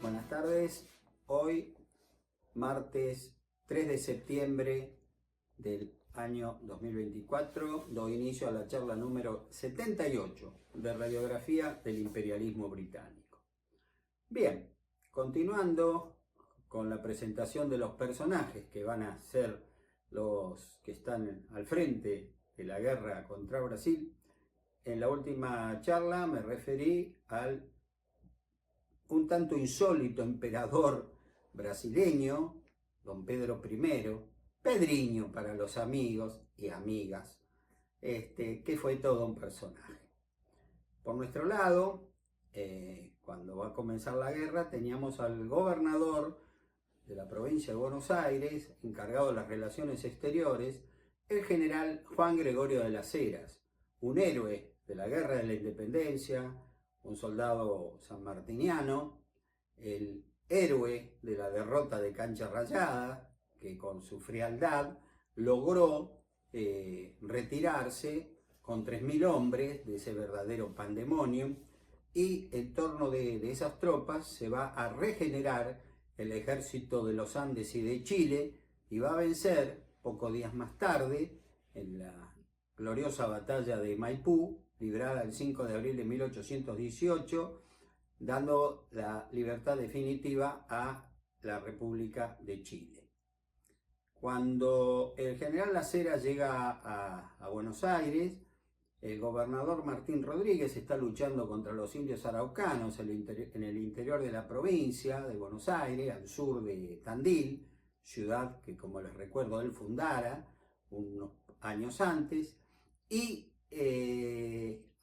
Buenas tardes. Hoy, martes 3 de septiembre del año 2024, doy inicio a la charla número 78 de Radiografía del Imperialismo Británico. Bien, continuando con la presentación de los personajes que van a ser los que están al frente de la guerra contra Brasil, en la última charla me referí al un tanto insólito emperador brasileño, don Pedro I, Pedriño para los amigos y amigas, que fue todo un personaje. Por nuestro lado, cuando va a comenzar la guerra, teníamos al gobernador de la provincia de Buenos Aires, encargado de las relaciones exteriores, el general Juan Gregorio de las Heras, un héroe de la Guerra de la Independencia, un soldado sanmartiniano, el héroe de la derrota de Cancha Rayada, que con su frialdad logró retirarse con 3.000 hombres de ese verdadero pandemonium, y en torno de esas tropas se va a regenerar el ejército de los Andes y de Chile, y va a vencer pocos días más tarde en la gloriosa batalla de Maipú, librada el 5 de abril de 1818, dando la libertad definitiva a la República de Chile. Cuando el general Las Heras llega a Buenos Aires, el gobernador Martín Rodríguez está luchando contra los indios araucanos en el interior de la provincia de Buenos Aires, al sur de Tandil, ciudad que, como les recuerdo, él fundara unos años antes, y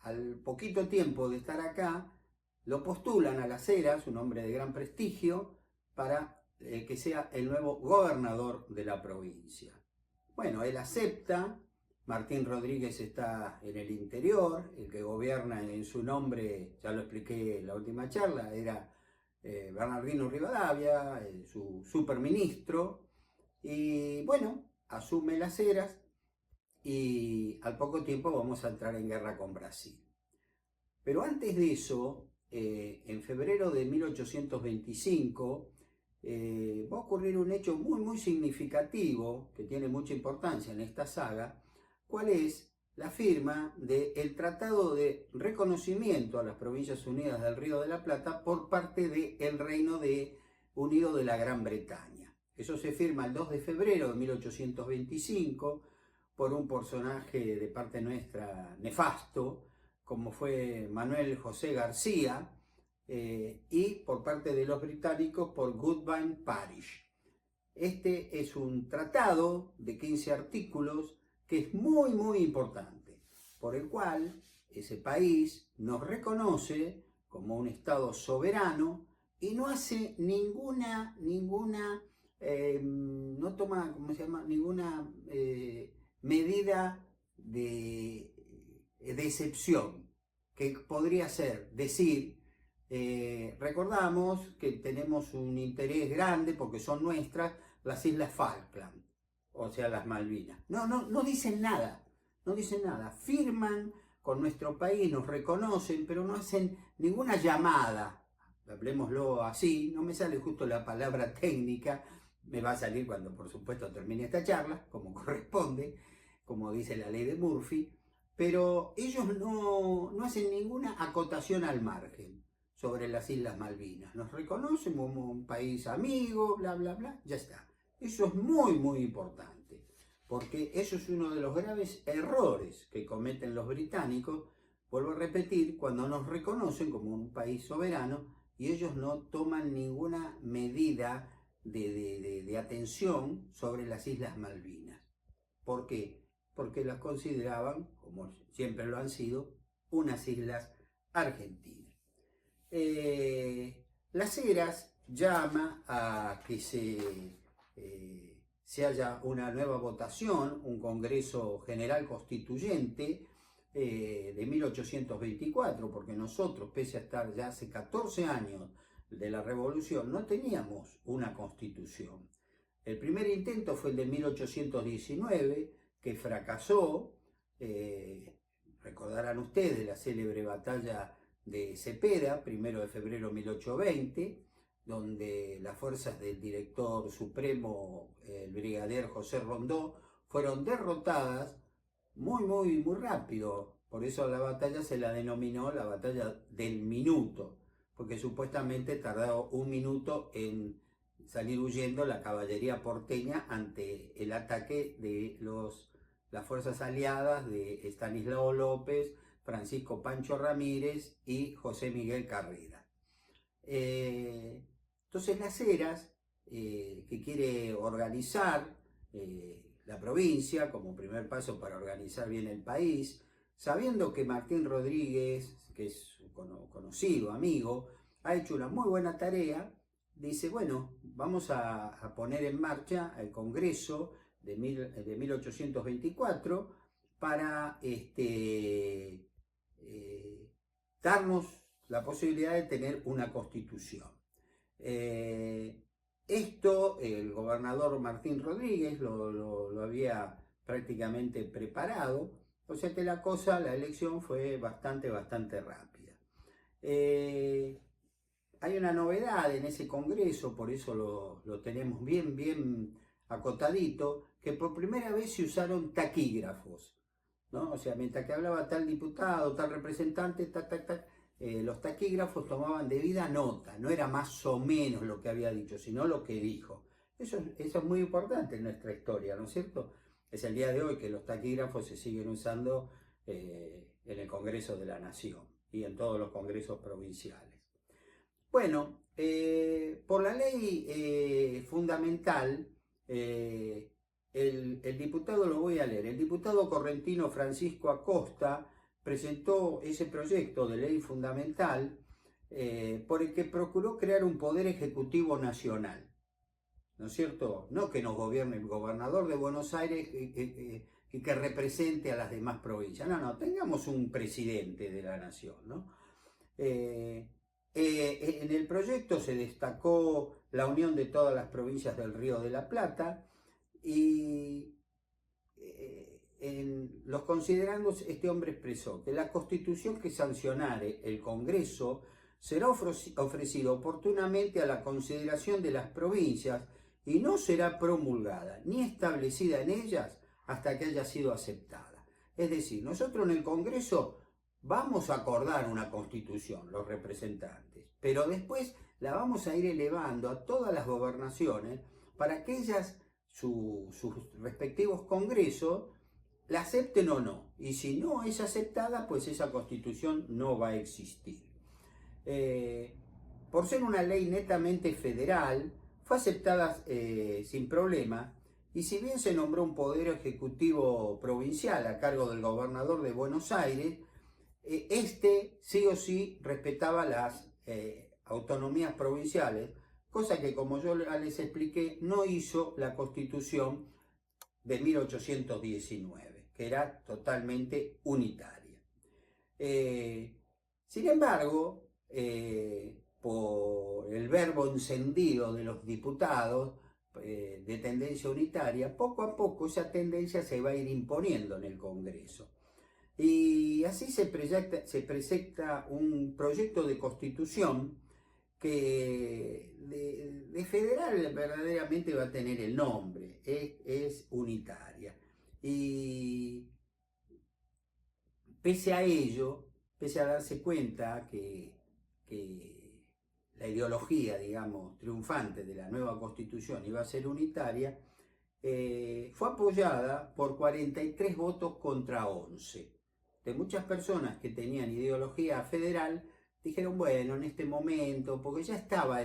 al poquito tiempo de estar acá, lo postulan a Las Heras, un hombre de gran prestigio, para que sea el nuevo gobernador de la provincia. Bueno, él acepta. Martín Rodríguez está en el interior, el que gobierna en su nombre, ya lo expliqué en la última charla, era Bernardino Rivadavia, su superministro, y bueno, asume Las Heras y al poco tiempo vamos a entrar en guerra con Brasil. Pero antes de eso, en febrero de 1825, va a ocurrir un hecho muy significativo que tiene mucha importancia en esta saga. ¿Cuál es? La firma del Tratado de Reconocimiento a las Provincias Unidas del Río de la Plata por parte del Reino Unido de la Gran Bretaña. Eso se firma el 2 de febrero de 1825 por un personaje de parte nuestra nefasto, como fue Manuel José García, y por parte de los británicos por Goodwin Parish. Este es un tratado de 15 artículos que es muy importante, por el cual ese país nos reconoce como un Estado soberano y no hace ninguna no toma, ¿cómo se llama?, ninguna medida de excepción, que podría ser decir, recordamos que tenemos un interés grande porque son nuestras las Islas Falkland, o sea, las Malvinas. No dicen nada, firman con nuestro país, nos reconocen, pero no hacen ninguna llamada, hablemoslo así, no me sale justo la palabra técnica, me va a salir cuando por supuesto termine esta charla, como corresponde, como dice la ley de Murphy, pero ellos no hacen ninguna acotación al margen sobre las Islas Malvinas. Nos reconocen como un país amigo, bla, ya está. Eso es muy importante, porque eso es uno de los graves errores que cometen los británicos, vuelvo a repetir, cuando nos reconocen como un país soberano y ellos no toman ninguna medida de atención sobre las Islas Malvinas. ¿Por qué? Porque las consideraban, como siempre lo han sido, unas islas argentinas. Las Heras llama a que se haya una nueva votación, un Congreso General Constituyente de 1824, porque nosotros, pese a estar ya hace 14 años de la Revolución, no teníamos una Constitución. El primer intento fue el de 1819, que fracasó. Recordarán ustedes la célebre batalla de Cepeda, 1 de febrero de 1820, donde las fuerzas del director supremo, el brigadier José Rondó, fueron derrotadas muy rápido. Por eso la batalla se la denominó la batalla del minuto, porque supuestamente tardaba un minuto en salir huyendo la caballería porteña ante el ataque de las fuerzas aliadas de Estanislao López, Francisco Pancho Ramírez y José Miguel Carrera. Entonces Las Heras, que quiere organizar la provincia como primer paso para organizar bien el país, sabiendo que Martín Rodríguez, que es un conocido amigo, ha hecho una muy buena tarea, dice, bueno, vamos a poner en marcha el Congreso de 1824 para darnos la posibilidad de tener una constitución. Esto el gobernador Martín Rodríguez lo había prácticamente preparado, o sea que la elección fue bastante rápida. Hay una novedad en ese congreso, por eso lo tenemos bien acotadito, que por primera vez se usaron taquígrafos, ¿no? O sea, mientras que hablaba tal diputado, tal representante, los taquígrafos tomaban debida nota, no era más o menos lo que había dicho, sino lo que dijo. Eso es muy importante en nuestra historia, ¿no es cierto? Es el día de hoy que los taquígrafos se siguen usando en el Congreso de la Nación y en todos los congresos provinciales. Bueno, por la ley fundamental, el diputado, lo voy a leer, el diputado correntino Francisco Acosta presentó ese proyecto de ley fundamental por el que procuró crear un poder ejecutivo nacional, ¿no es cierto? No que nos gobierne el gobernador de Buenos Aires y que represente a las demás provincias, no, tengamos un presidente de la nación, ¿no? En el proyecto se destacó la unión de todas las provincias del Río de la Plata y en los considerandos este hombre expresó que la constitución que sancionare el Congreso será ofrecido oportunamente a la consideración de las provincias y no será promulgada ni establecida en ellas hasta que haya sido aceptada. Es decir, nosotros en el Congreso vamos a acordar una constitución, los representantes, pero después la vamos a ir elevando a todas las gobernaciones para que ellas, sus respectivos congresos, la acepten o no. Y si no es aceptada, pues esa constitución no va a existir. Por ser una ley netamente federal, fue aceptada sin problema, y si bien se nombró un poder ejecutivo provincial a cargo del gobernador de Buenos Aires, este sí o sí respetaba las autonomías provinciales, cosa que, como yo les expliqué, no hizo la Constitución de 1819, que era totalmente unitaria. Sin embargo, por el verbo encendido de los diputados de tendencia unitaria, poco a poco esa tendencia se va a ir imponiendo en el Congreso. Y así se presenta un proyecto de constitución que de federal verdaderamente va a tener el nombre, es unitaria. Y pese a ello, pese a darse cuenta que la ideología, digamos, triunfante de la nueva constitución iba a ser unitaria, fue apoyada por 43 votos contra 11. De muchas personas que tenían ideología federal, dijeron, bueno, en este momento, porque ya estaba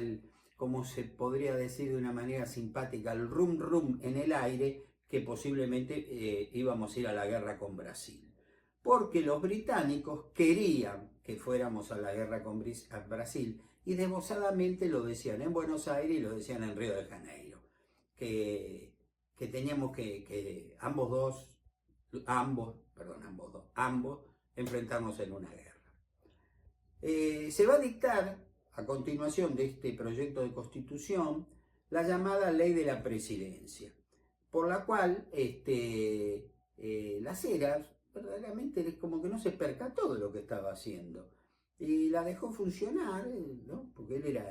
como se podría decir de una manera simpática, el rum en el aire, que posiblemente íbamos a ir a la guerra con Brasil. Porque los británicos querían que fuéramos a la guerra con Brasil, y desbosadamente lo decían en Buenos Aires y lo decían en Río de Janeiro, que teníamos que ambos enfrentarnos en una guerra. Se va a dictar a continuación de este proyecto de constitución la llamada ley de la presidencia, por la cual Las Heras verdaderamente como que no se percató de lo que estaba haciendo y la dejó funcionar, ¿no? Porque él era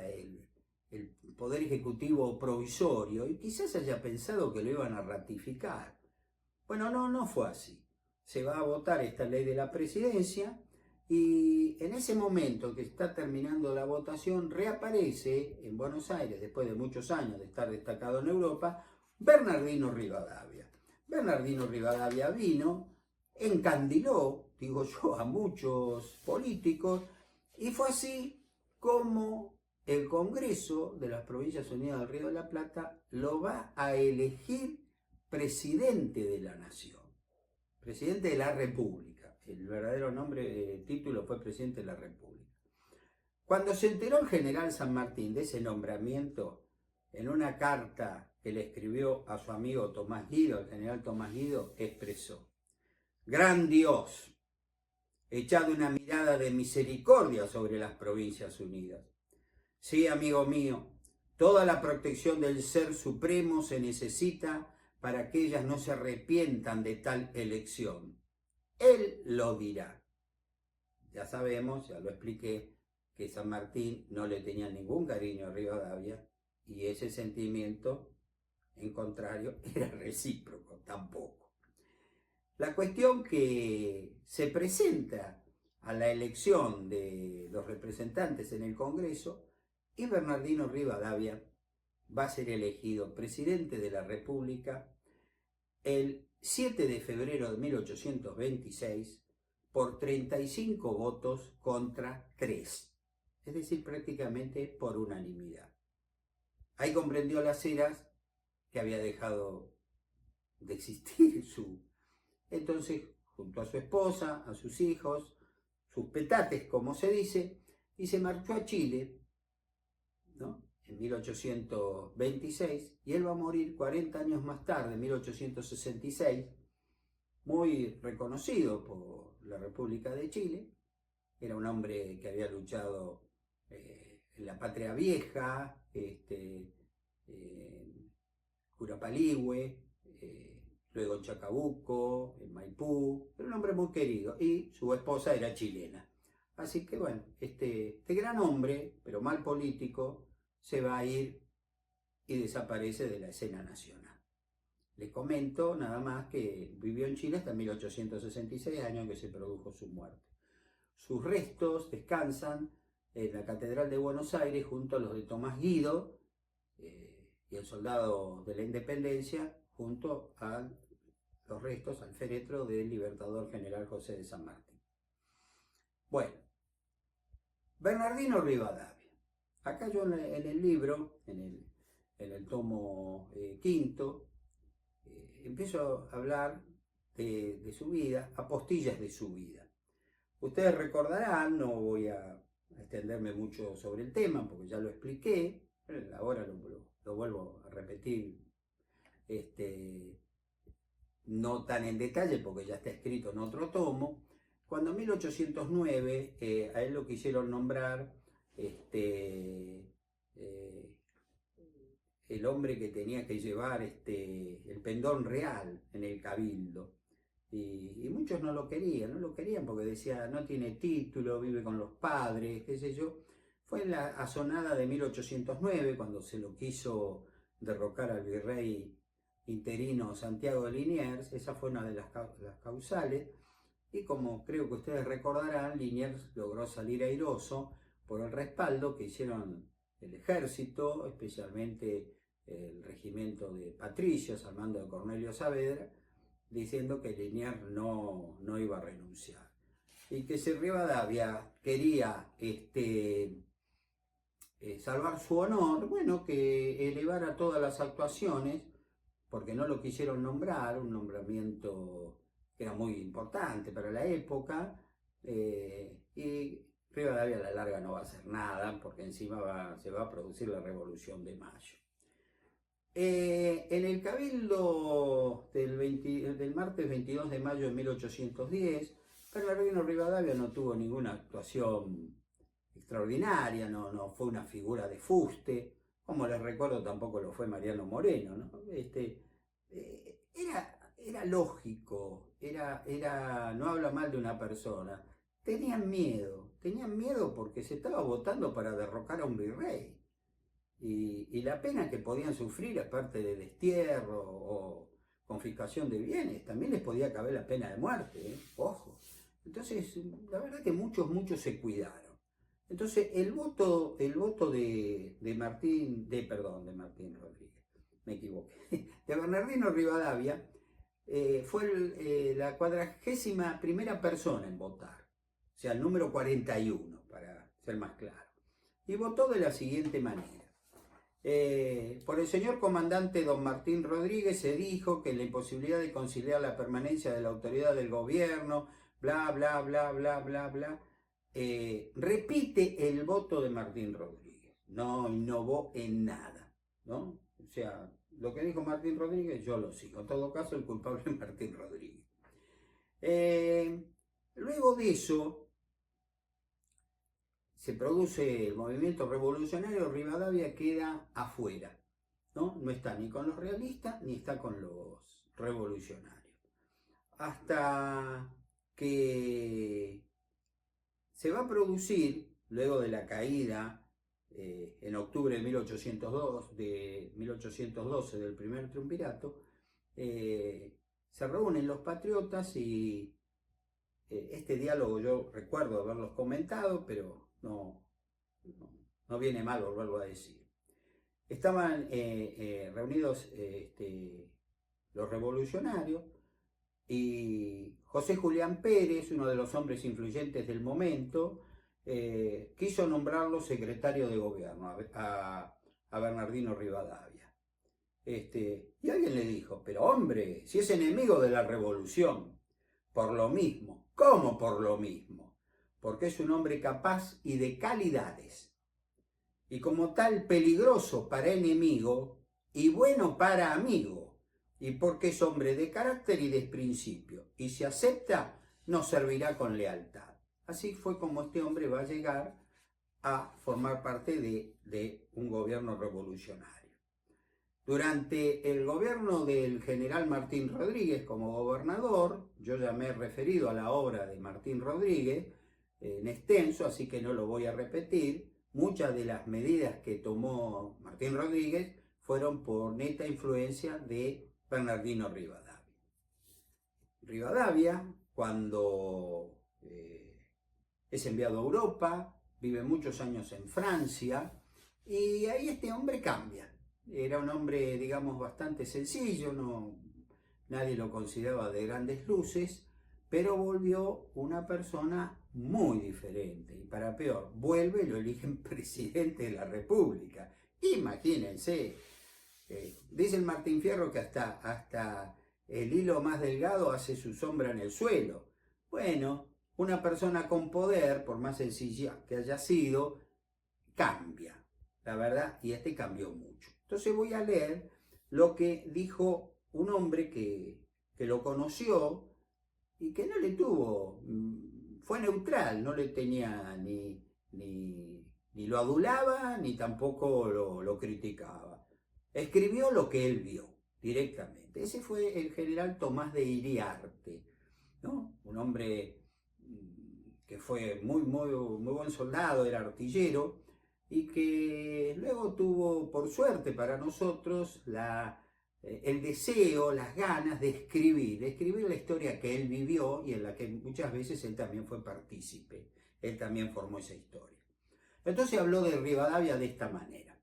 el Poder Ejecutivo provisorio y quizás haya pensado que lo iban a ratificar. Bueno, no fue así. Se va a votar esta ley de la presidencia y en ese momento que está terminando la votación reaparece en Buenos Aires, después de muchos años de estar destacado en Europa, Bernardino Rivadavia. Bernardino Rivadavia vino, encandiló, digo yo, a muchos políticos y fue así como el Congreso de las Provincias Unidas del Río de la Plata lo va a elegir presidente de la Nación, presidente de la República. El verdadero nombre, título fue presidente de la República. Cuando se enteró el general San Martín de ese nombramiento, en una carta que le escribió a su amigo Tomás Guido, el general Tomás Guido, expresó: «Gran Dios, echad una mirada de misericordia sobre las Provincias Unidas. Sí, amigo mío, toda la protección del Ser Supremo se necesita para que ellas no se arrepientan de tal elección. Él lo dirá». Ya sabemos, ya lo expliqué, que San Martín no le tenía ningún cariño a Rivadavia y ese sentimiento, en contrario, era recíproco tampoco. La cuestión que se presenta a la elección de los representantes en el Congreso y Bernardino Rivadavia va a ser elegido presidente de la República el 7 de febrero de 1826 por 35 votos contra 3, es decir, prácticamente por unanimidad. Ahí comprendió Las Heras que había dejado de existir Entonces, junto a su esposa, a sus hijos, sus petates, como se dice, y se marchó a Chile, ¿no?, en 1826, y él va a morir 40 años más tarde, en 1866, muy reconocido por la República de Chile. Era un hombre que había luchado en la Patria Vieja, Curapaligüe, luego en Chacabuco, en Maipú. Era un hombre muy querido y su esposa era chilena. Así que bueno, este gran hombre, pero mal político, se va a ir y desaparece de la escena nacional. Les comento nada más que vivió en Chile hasta 1866, año en que se produjo su muerte. Sus restos descansan en la Catedral de Buenos Aires junto a los de Tomás Guido y el soldado de la Independencia, junto a los restos, al féretro del libertador general José de San Martín. Bueno, Bernardino Rivadavia. Acá yo en el libro, en el tomo quinto, empiezo a hablar de su vida, apostillas de su vida. Ustedes recordarán, no voy a extenderme mucho sobre el tema porque ya lo expliqué, ahora lo vuelvo a repetir, no tan en detalle porque ya está escrito en otro tomo. Cuando en 1809 a él lo quisieron nombrar el hombre que tenía que llevar el pendón real en el cabildo. Y muchos no lo querían porque decía, no tiene título, vive con los padres, qué sé yo. Fue en la asonada de 1809 cuando se lo quiso derrocar al virrey interino Santiago de Liniers. Esa fue una de las causales. Y como creo que ustedes recordarán, Liniers logró salir airoso por el respaldo que hicieron el ejército, especialmente el regimiento de patricios al mando de Cornelio Saavedra, diciendo que Liniers no iba a renunciar. Y que si Rivadavia quería salvar su honor, bueno, que elevara todas las actuaciones, porque no lo quisieron nombrar, un nombramiento que era muy importante para la época, y Rivadavia a la larga no va a hacer nada, porque encima se va a producir la Revolución de Mayo. En el cabildo del martes 22 de mayo de 1810, Bernardino Rivadavia no tuvo ninguna actuación extraordinaria, no fue una figura de fuste, como les recuerdo tampoco lo fue Mariano Moreno, ¿no? Era lógico, no habla mal de una persona. Tenían miedo porque se estaba votando para derrocar a un virrey. y la pena que podían sufrir, aparte de destierro o confiscación de bienes, también les podía caber la pena de muerte, ojo. Entonces, la verdad que muchos se cuidaron. Entonces, el voto de Martín Rodríguez, me equivoqué, de Bernardino Rivadavia, fue la 41ª persona en votar, o sea, el número 41, para ser más claro. Y votó de la siguiente manera. Por el señor comandante don Martín Rodríguez se dijo que la imposibilidad de conciliar la permanencia de la autoridad del gobierno, bla, bla, bla, bla, bla, bla, repite el voto de Martín Rodríguez, no innovó en nada, ¿no? O sea, lo que dijo Martín Rodríguez yo lo sigo, en todo caso el culpable es Martín Rodríguez. Luego de eso se produce el movimiento revolucionario, Rivadavia queda afuera, ¿no? No está ni con los realistas ni está con los revolucionarios. Hasta que se va a producir, luego de la caída en octubre de 1812 del primer triunvirato, se reúnen los patriotas y este diálogo yo recuerdo haberlos comentado, pero no viene mal volverlo a decir. Estaban reunidos los revolucionarios y José Julián Pérez, uno de los hombres influyentes del momento, quiso nombrarlo secretario de gobierno a Bernardino Rivadavia. Y alguien le dijo, pero hombre, si es enemigo de la revolución, por lo mismo. ¿Cómo por lo mismo? Porque es un hombre capaz y de calidades, y como tal peligroso para enemigo y bueno para amigo, y porque es hombre de carácter y de principio, y si acepta, nos servirá con lealtad. Así fue como este hombre va a llegar a formar parte de un gobierno revolucionario. Durante el gobierno del general Martín Rodríguez como gobernador, yo ya me he referido a la obra de Martín Rodríguez en extenso, así que no lo voy a repetir. Muchas de las medidas que tomó Martín Rodríguez fueron por neta influencia de Bernardino Rivadavia. Rivadavia, cuando es enviado a Europa, vive muchos años en Francia, y ahí este hombre cambia. Era un hombre, digamos, bastante sencillo, nadie lo consideraba de grandes luces, pero volvió una persona muy diferente, y para peor, vuelve y lo eligen presidente de la República. Imagínense, dice el Martín Fierro que hasta el hilo más delgado hace su sombra en el suelo. Bueno, una persona con poder, por más sencilla que haya sido, cambia, la verdad, y cambió mucho. Entonces voy a leer lo que dijo un hombre que lo conoció y que no le tuvo, fue neutral, no le tenía ni lo adulaba ni tampoco lo criticaba. Escribió lo que él vio directamente. Ese fue el general Tomás de Iriarte, ¿no? Un hombre que fue muy buen soldado, era artillero, y que luego tuvo, por suerte para nosotros, el deseo, las ganas de escribir la historia que él vivió y en la que muchas veces él también fue partícipe, él también formó esa historia. Entonces habló de Rivadavia de esta manera.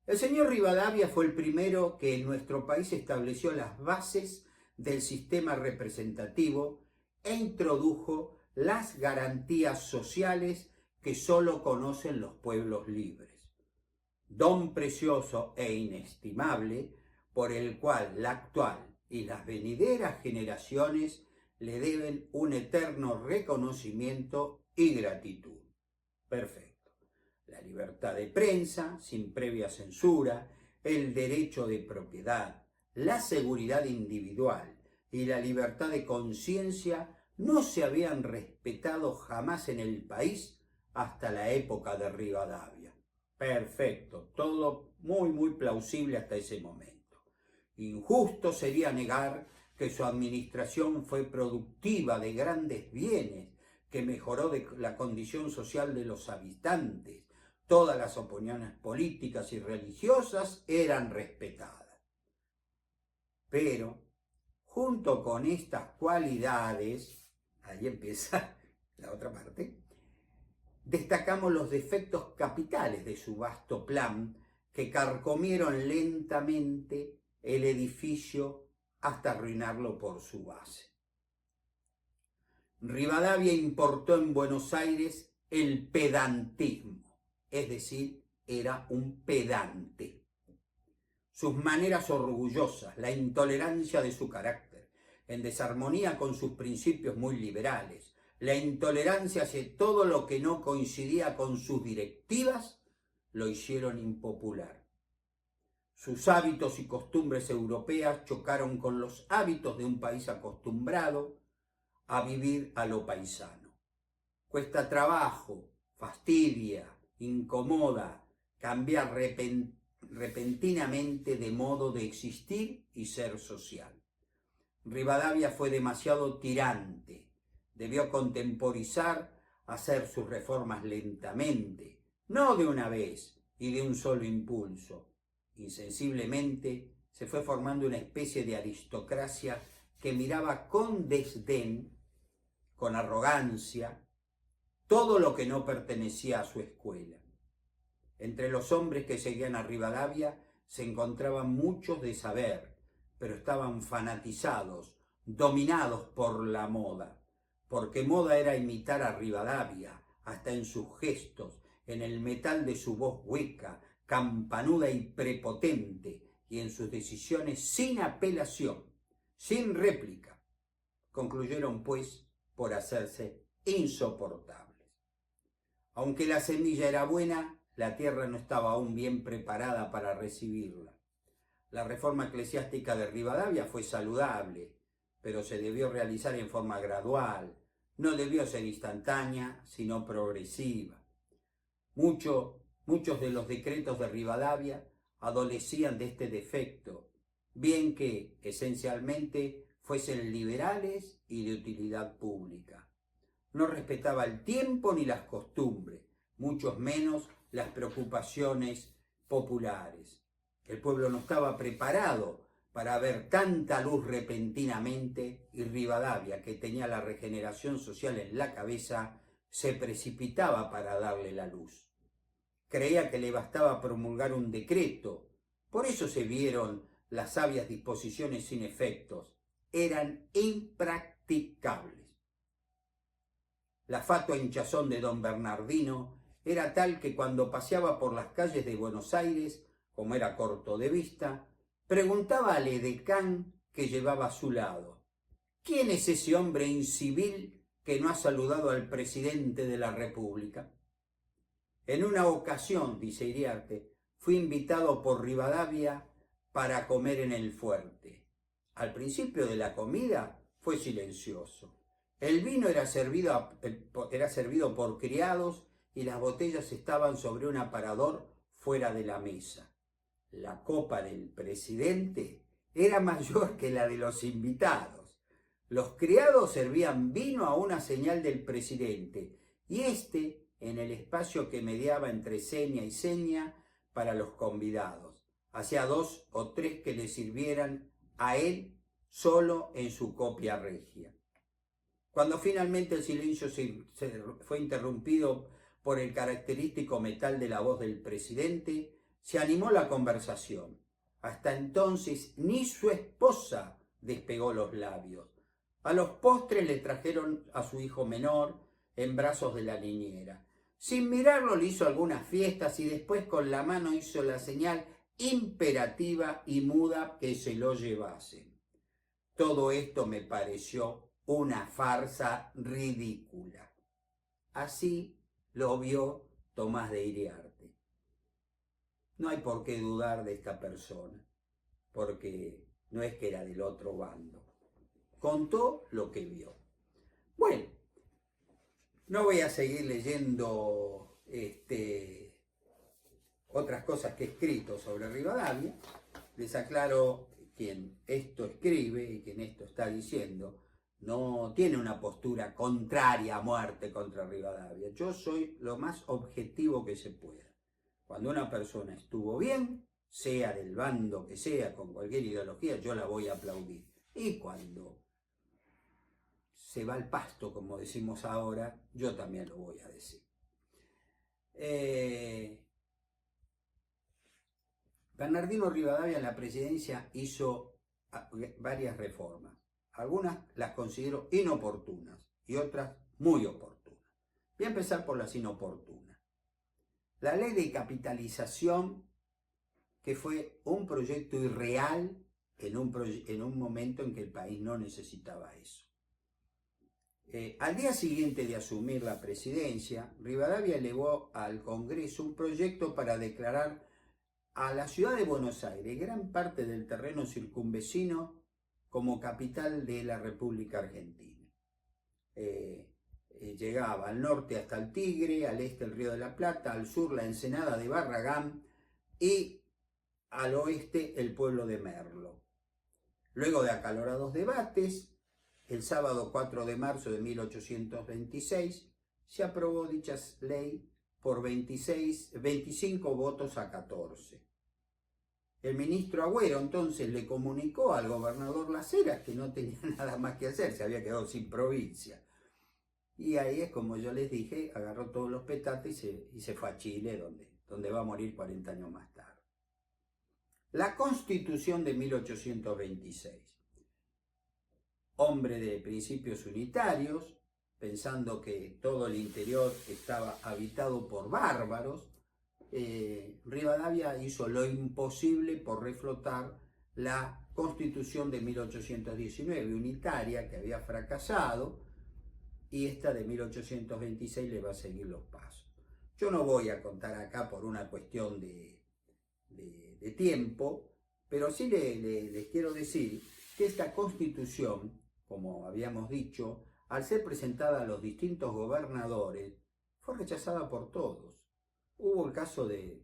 El señor Rivadavia fue el primero que en nuestro país estableció las bases del sistema representativo e introdujo las garantías sociales que solo conocen los pueblos libres. Don precioso e inestimable por el cual la actual y las venideras generaciones le deben un eterno reconocimiento y gratitud. Perfecto. La libertad de prensa, sin previa censura, el derecho de propiedad, la seguridad individual y la libertad de conciencia no se habían respetado jamás en el país hasta la época de Rivadavia. Perfecto, todo muy plausible hasta ese momento. Injusto sería negar que su administración fue productiva de grandes bienes, que mejoró la condición social de los habitantes, Todas las opiniones políticas y religiosas eran respetadas. Pero, junto con estas cualidades, ahí empieza la otra parte, destacamos los defectos capitales de su vasto plan que carcomieron lentamente el edificio hasta arruinarlo por su base. Rivadavia importó en Buenos Aires el pedantismo, es decir, era un pedante. Sus maneras orgullosas, la intolerancia de su carácter, en desarmonía con sus principios muy liberales, la intolerancia hacia todo lo que no coincidía con sus directivas, lo hicieron impopular. Sus hábitos y costumbres europeas chocaron con los hábitos de un país acostumbrado a vivir a lo paisano. Cuesta trabajo, fastidia, incomoda, cambiar repentinamente de modo de existir y ser social. Rivadavia fue demasiado tirante, debió contemporizar, hacer sus reformas lentamente, no de una vez y de un solo impulso. Insensiblemente se fue formando una especie de aristocracia que miraba con desdén, con arrogancia, todo lo que no pertenecía a su escuela. Entre los hombres que seguían a Rivadavia se encontraban muchos de saber, pero estaban fanatizados, dominados por la moda, porque moda era imitar a Rivadavia, hasta en sus gestos, en el metal de su voz hueca, campanuda y prepotente, y en sus decisiones sin apelación, sin réplica. Concluyeron, pues, por hacerse insoportables. Aunque la semilla era buena, la tierra no estaba aún bien preparada para recibirla. La reforma eclesiástica de Rivadavia fue saludable, pero se debió realizar en forma gradual, no debió ser instantánea, sino progresiva. Muchos de los decretos de Rivadavia adolecían de este defecto, bien que, esencialmente, fuesen liberales y de utilidad pública. No respetaba el tiempo ni las costumbres, mucho menos las preocupaciones populares. El pueblo no estaba preparado para ver tanta luz repentinamente y Rivadavia, que tenía la regeneración social en la cabeza, se precipitaba para darle la luz. Creía que le bastaba promulgar un decreto, por eso se vieron las sabias disposiciones sin efectos, eran impracticables. La fatua hinchazón de don Bernardino era tal que cuando paseaba por las calles de Buenos Aires, como era corto de vista, preguntaba al edecán que llevaba a su lado: ¿quién es ese hombre incivil que no ha saludado al presidente de la República? En una ocasión, dice Iriarte, fui invitado por Rivadavia para comer en el Fuerte. Al principio de la comida fue silencioso. El vino era servido por criados y las botellas estaban sobre un aparador fuera de la mesa. La copa del presidente era mayor que la de los invitados. Los criados servían vino a una señal del presidente y éste en el espacio que mediaba entre seña y seña para los convidados. Hacía 2 o 3 que le sirvieran a él solo en su copia regia. Cuando finalmente el silencio fue interrumpido por el característico metal de la voz del presidente, se animó la conversación. Hasta entonces ni su esposa despegó los labios. A los postres le trajeron a su hijo menor en brazos de la niñera. Sin mirarlo le hizo algunas fiestas y después con la mano hizo la señal imperativa y muda que se lo llevasen. Todo esto me pareció una farsa ridícula. Así lo vio Tomás de Iriarte. No hay por qué dudar de esta persona, porque no es que era del otro bando. Contó lo que vio. Bueno, no voy a seguir leyendo otras cosas que he escrito sobre Rivadavia. Les aclaro, quien esto escribe y quien esto está diciendo no tiene una postura contraria a muerte contra Rivadavia. Yo soy lo más objetivo que se pueda. Cuando una persona estuvo bien, sea del bando que sea, con cualquier ideología, yo la voy a aplaudir. Y cuando se va al pasto, como decimos ahora, yo también lo voy a decir. Bernardino Rivadavia en la presidencia hizo varias reformas. Algunas las considero inoportunas y otras muy oportunas. Voy a empezar por las inoportunas. La ley de capitalización, que fue un proyecto irreal en un momento en que el país no necesitaba eso. Al día siguiente de asumir la presidencia, Rivadavia elevó al Congreso un proyecto para declarar a la ciudad de Buenos Aires, gran parte del terreno circunvecino, como capital de la República Argentina. Llegaba al norte hasta el Tigre, al este el Río de la Plata, al sur la Ensenada de Barragán y al oeste el pueblo de Merlo. Luego de acalorados debates, el sábado 4 de marzo de 1826 se aprobó dicha ley por 25 votos a 14. El ministro Agüero entonces le comunicó al gobernador Las Heras que no tenía nada más que hacer, se había quedado sin provincia. Y ahí es como yo les dije, agarró todos los petates y se fue a Chile, donde va a morir 40 años más tarde. La Constitución de 1826. Hombre de principios unitarios, pensando que todo el interior estaba habitado por bárbaros, Rivadavia hizo lo imposible por reflotar la Constitución de 1819, unitaria, que había fracasado, y esta de 1826 le va a seguir los pasos. Yo no voy a contar acá por una cuestión de tiempo, pero sí les quiero decir que esta Constitución, como habíamos dicho, al ser presentada a los distintos gobernadores, fue rechazada por todos. Hubo el caso de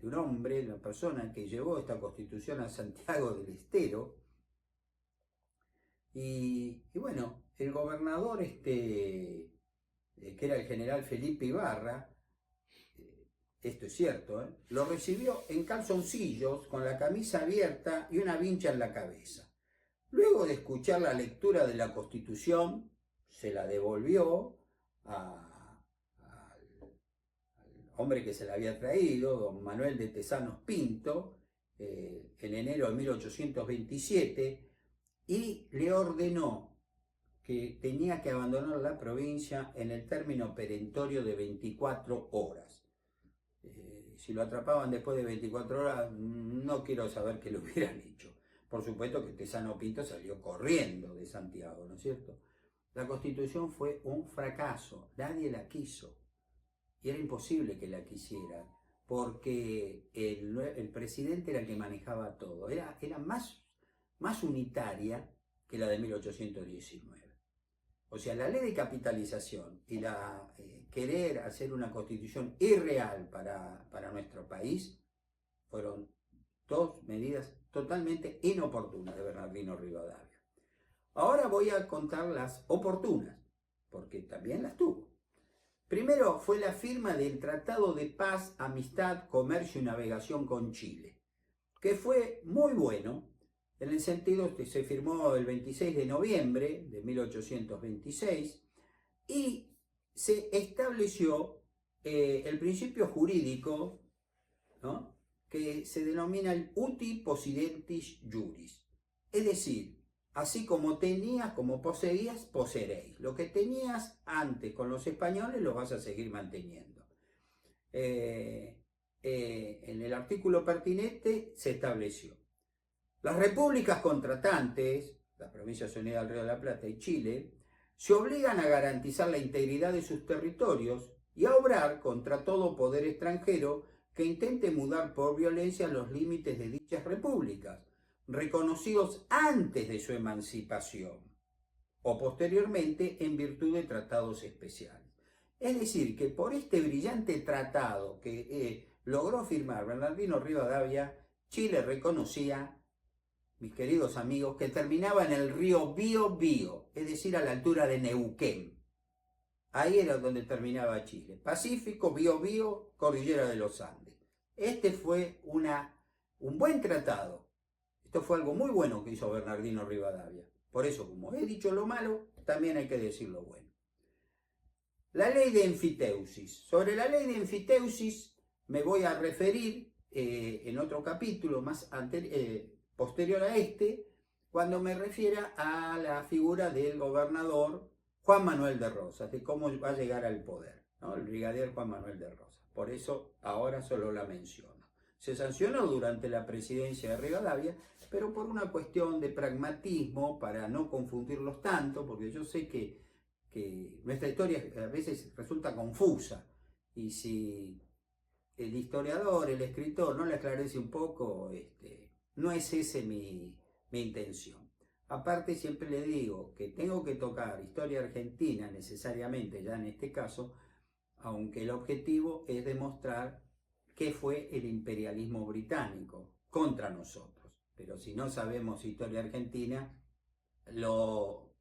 un hombre, una persona que llevó esta Constitución a Santiago del Estero, y bueno, el gobernador, que era el general Felipe Ibarra, esto es cierto, lo recibió en calzoncillos, con la camisa abierta y una vincha en la cabeza. Luego de escuchar la lectura de la Constitución, se la devolvió al hombre que se la había traído, don Manuel de Tesanos Pinto, en enero de 1827, y le ordenó que tenía que abandonar la provincia en el término perentorio de 24 horas. Si lo atrapaban después de 24 horas, no quiero saber qué le hubieran hecho. Por supuesto que Tesano Pinto salió corriendo de Santiago, ¿no es cierto? La Constitución fue un fracaso, nadie la quiso. Y era imposible que la quisieran, porque el presidente era el que manejaba todo. Era más unitaria que la de 1819. O sea, la ley de capitalización y querer hacer una constitución irreal para nuestro país fueron dos medidas totalmente inoportunas de Bernardino Rivadavia. Ahora voy a contar las oportunas, porque también las tuvo. Primero fue la firma del Tratado de Paz, Amistad, Comercio y Navegación con Chile, que fue muy bueno, en el sentido que se firmó el 26 de noviembre de 1826 y se estableció el principio jurídico, ¿no?, que se denomina el uti possidetis juris. Es decir, así como tenías, como poseías, poseeréis. Lo que tenías antes con los españoles lo vas a seguir manteniendo. En el artículo pertinente se estableció: las repúblicas contratantes, las Provincias Unidas del Río de la Plata y Chile, se obligan a garantizar la integridad de sus territorios y a obrar contra todo poder extranjero que intente mudar por violencia los límites de dichas repúblicas, reconocidos antes de su emancipación o posteriormente en virtud de tratados especiales. Es decir, que por este brillante tratado que logró firmar Bernardino Rivadavia, Chile reconocía, mis queridos amigos, que terminaba en el río Biobío, es decir, a la altura de Neuquén. Ahí era donde terminaba Chile. Pacífico, Biobío, Cordillera de los Andes. Este fue un buen tratado. Esto fue algo muy bueno que hizo Bernardino Rivadavia. Por eso, como he dicho lo malo, también hay que decir lo bueno. La ley de enfiteusis. Sobre la ley de enfiteusis me voy a referir en otro capítulo posterior a este, cuando me refiera a la figura del gobernador Juan Manuel de Rosas, de cómo va a llegar al poder, ¿no? El brigadier Juan Manuel de Rosas. Por eso ahora solo la menciono. Se sancionó durante la presidencia de Rivadavia, pero por una cuestión de pragmatismo, para no confundirlos tanto, porque yo sé que nuestra historia a veces resulta confusa, y si el historiador, el escritor, no la esclarece un poco, no es esa mi intención. Aparte, siempre le digo que tengo que tocar historia argentina necesariamente, ya en este caso, aunque el objetivo es demostrar qué fue el imperialismo británico contra nosotros. Pero si no sabemos historia argentina, lo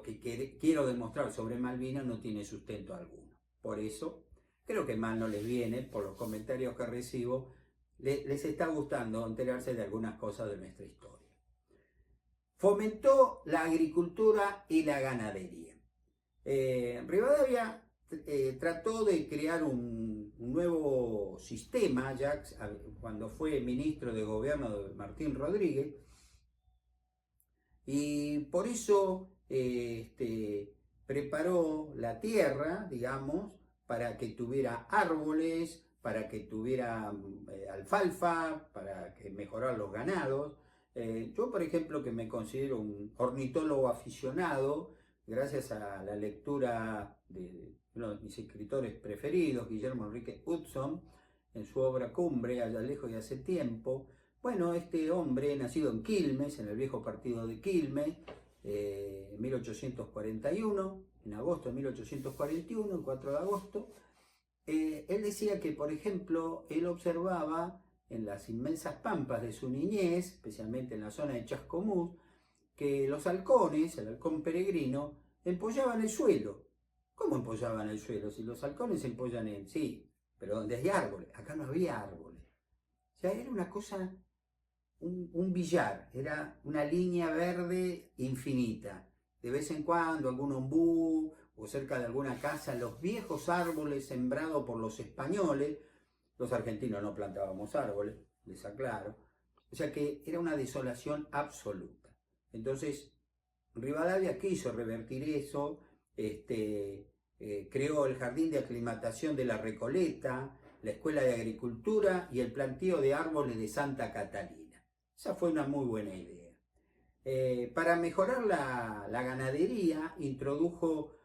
que quiero demostrar sobre Malvinas no tiene sustento alguno. Por eso, creo que mal no les viene, por los comentarios que recibo, les está gustando enterarse de algunas cosas de nuestra historia. Fomentó la agricultura y la ganadería. Rivadavia trató de crear un nuevo sistema, ya cuando fue ministro de gobierno de Martín Rodríguez, y por eso preparó la tierra, digamos, para que tuviera árboles, para que tuviera alfalfa, para que mejorar los ganados. Yo, por ejemplo, que me considero un ornitólogo aficionado, gracias a la lectura de uno de mis escritores preferidos, Guillermo Enrique Hudson, en su obra Cumbre, Allá lejos y hace tiempo. Bueno, este hombre, nacido en Quilmes, en el viejo partido de Quilmes, en 1841, en agosto de 1841, el 4 de agosto, él decía que, por ejemplo, él observaba en las inmensas pampas de su niñez, especialmente en la zona de Chascomús, que los halcones, el halcón peregrino, empollaban el suelo. ¿Cómo empollaban el suelo? Si los halcones empollan sí, pero donde hay árboles, acá no había árboles. O sea, era una cosa, un billar, era una línea verde infinita. De vez en cuando algún ombú o cerca de alguna casa, los viejos árboles sembrados por los españoles. Los argentinos no plantábamos árboles, les aclaro. O sea que era una desolación absoluta. Entonces, Rivadavia quiso revertir eso, creó el Jardín de Aclimatación de la Recoleta, la Escuela de Agricultura y el planteo de árboles de Santa Catalina. Esa fue una muy buena idea. Para mejorar la ganadería, introdujo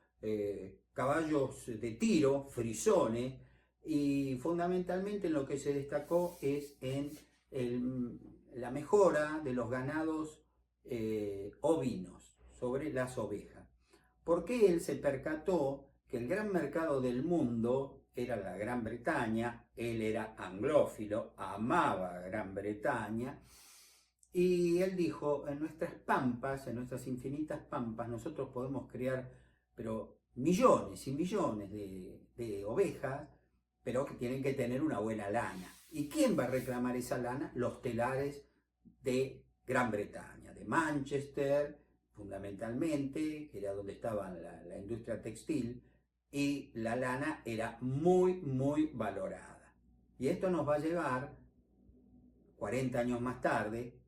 caballos de tiro, frisones, y fundamentalmente lo que se destacó es en la mejora de los ganados ovinos sobre las ovejas. Porque él se percató que el gran mercado del mundo era la Gran Bretaña, él era anglófilo, amaba Gran Bretaña, y él dijo, en nuestras pampas, en nuestras infinitas pampas, nosotros podemos criar, pero millones y millones de ovejas, pero que tienen que tener una buena lana. ¿Y quién va a reclamar esa lana? Los telares de Gran Bretaña, de Manchester, fundamentalmente, que era donde estaba la industria textil, y la lana era muy, muy valorada. Y esto nos va a llevar, 40 años más tarde,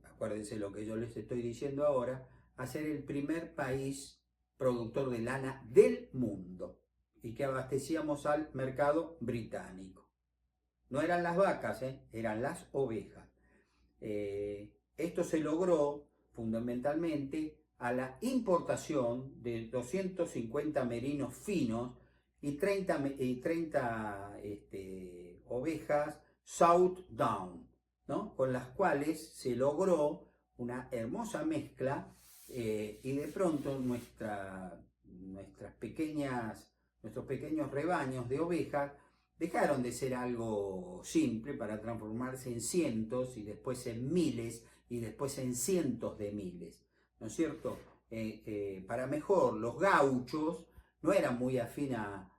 acuérdense lo que yo les estoy diciendo ahora, a ser el primer país productor de lana del mundo, y que abastecíamos al mercado británico. No eran las vacas, eran las ovejas. Esto se logró fundamentalmente a la importación de 250 merinos finos y 30 ovejas Southdown, ¿no? Con las cuales se logró una hermosa mezcla, y de pronto nuestros pequeños rebaños de ovejas dejaron de ser algo simple para transformarse en cientos y después en miles y después en cientos de miles, ¿no es cierto? Para mejor, los gauchos no eran muy afín a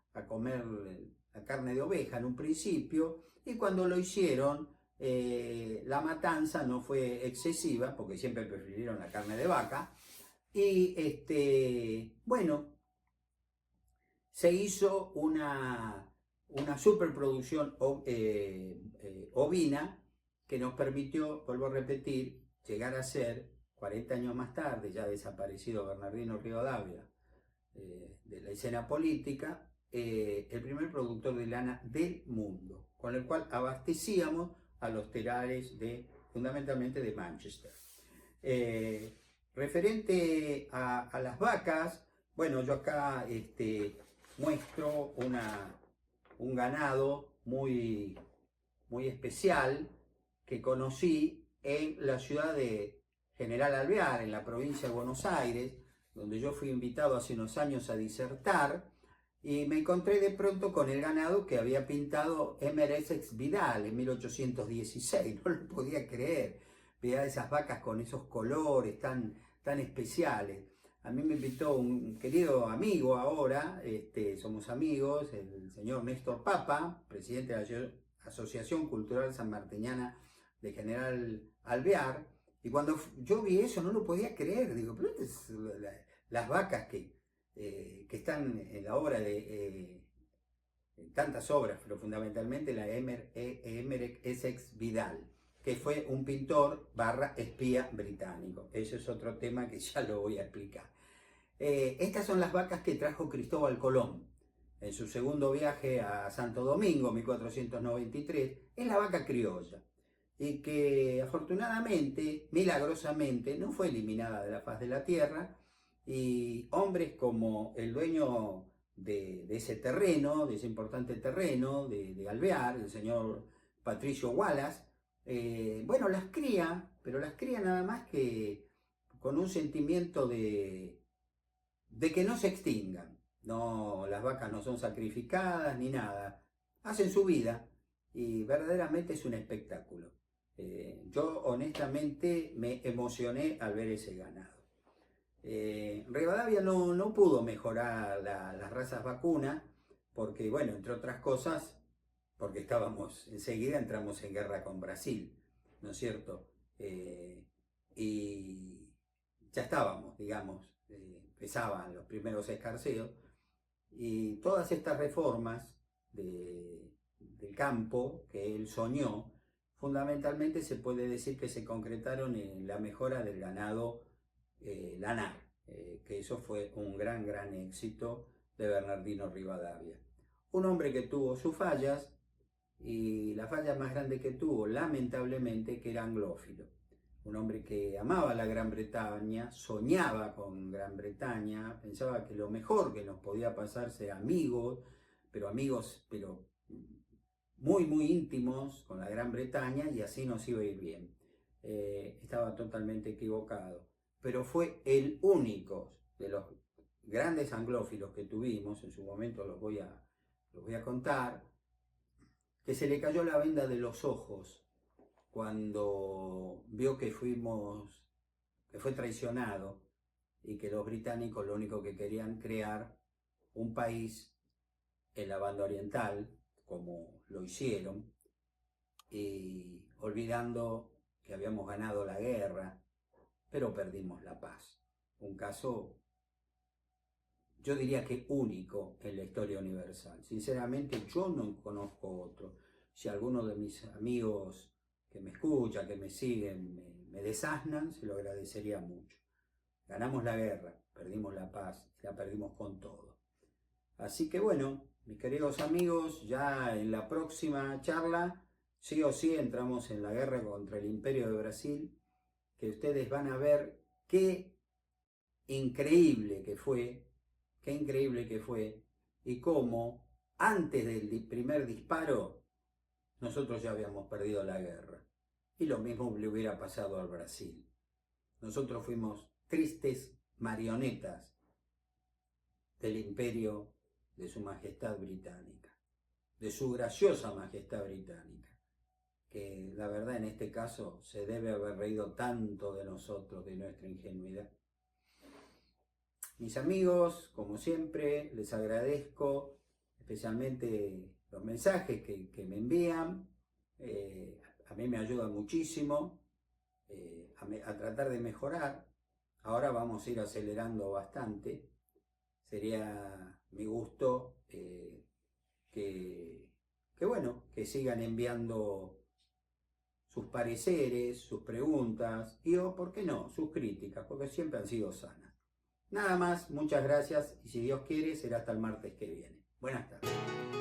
la carne de oveja en un principio, y cuando lo hicieron, la matanza no fue excesiva, porque siempre prefirieron la carne de vaca, y bueno, se hizo una superproducción ovina que nos permitió, vuelvo a repetir, llegar a ser, 40 años más tarde, ya desaparecido Bernardino Rivadavia, de la escena política, el primer productor de lana del mundo, con el cual abastecíamos a los telares fundamentalmente de Manchester. Referente a las vacas, bueno, yo acá muestro un ganado muy especial que conocí en la ciudad de General Alvear, en la provincia de Buenos Aires, donde yo fui invitado hace unos años a disertar, y me encontré de pronto con el ganado que había pintado Emer Essex Vidal en 1816, no lo podía creer, veía esas vacas con esos colores tan especiales. A mí me invitó un querido amigo ahora, somos amigos, el señor Néstor Papa, presidente de la Asociación Cultural Sanmartiniana de General Alvear, y cuando yo vi eso no lo podía creer, digo, pero estas las vacas que están en la obra de tantas obras, pero fundamentalmente la Emer Essex Vidal, que fue un pintor / espía británico. Ese es otro tema que ya lo voy a explicar. Estas son las vacas que trajo Cristóbal Colón en su segundo viaje a Santo Domingo, 1493. Es la vaca criolla, y que afortunadamente, milagrosamente, no fue eliminada de la faz de la tierra, y hombres como el dueño de ese terreno, de ese importante terreno de Alvear, el señor Patricio Wallace, bueno, las cría, pero las cría nada más que con un sentimiento de que no se extingan. No, las vacas no son sacrificadas ni nada, hacen su vida, y verdaderamente es un espectáculo. Yo honestamente me emocioné al ver ese ganado. Rivadavia no pudo mejorar las razas vacunas porque, bueno, entre otras cosas, porque enseguida entramos en guerra con Brasil, ¿no es cierto? Y ya estábamos, digamos, empezaban los primeros escarceos, y todas estas reformas del campo que él soñó, fundamentalmente se puede decir que se concretaron en la mejora del ganado lanar, que eso fue un gran éxito de Bernardino Rivadavia. Un hombre que tuvo sus fallas, y la falla más grande que tuvo, lamentablemente, que era anglófilo. Un hombre que amaba la Gran Bretaña, soñaba con Gran Bretaña, pensaba que lo mejor que nos podía pasar ser amigos, pero muy íntimos con la Gran Bretaña, y así nos iba a ir bien. Estaba totalmente equivocado, pero fue el único de los grandes anglófilos que tuvimos, en su momento los voy a contar, que se le cayó la venda de los ojos cuando vio que fue traicionado, y que los británicos lo único que querían crear un país en la banda oriental, como lo hicieron, y olvidando que habíamos ganado la guerra, pero perdimos la paz. Un caso, yo diría que único en la historia universal. Sinceramente, yo no conozco otro. Si alguno de mis amigos que me escucha, que me siguen, me desasnan, se lo agradecería mucho. Ganamos la guerra, perdimos la paz, la perdimos con todo. Así que bueno, mis queridos amigos, ya en la próxima charla, sí o sí entramos en la guerra contra el Imperio de Brasil, que ustedes van a ver qué increíble que fue, y cómo antes del primer disparo nosotros ya habíamos perdido la guerra. Y lo mismo le hubiera pasado al Brasil. Nosotros fuimos tristes marionetas del imperio de su majestad británica, de su graciosa majestad británica, que la verdad en este caso se debe haber reído tanto de nosotros, de nuestra ingenuidad. Mis amigos, como siempre, les agradezco especialmente los mensajes que me envían, a mí me ayudan muchísimo a tratar de mejorar. Ahora vamos a ir acelerando bastante. Sería mi gusto que sigan enviando sus pareceres, sus preguntas y, o por qué no, sus críticas, porque siempre han sido sanas. Nada más, muchas gracias y si Dios quiere será hasta el martes que viene. Buenas tardes.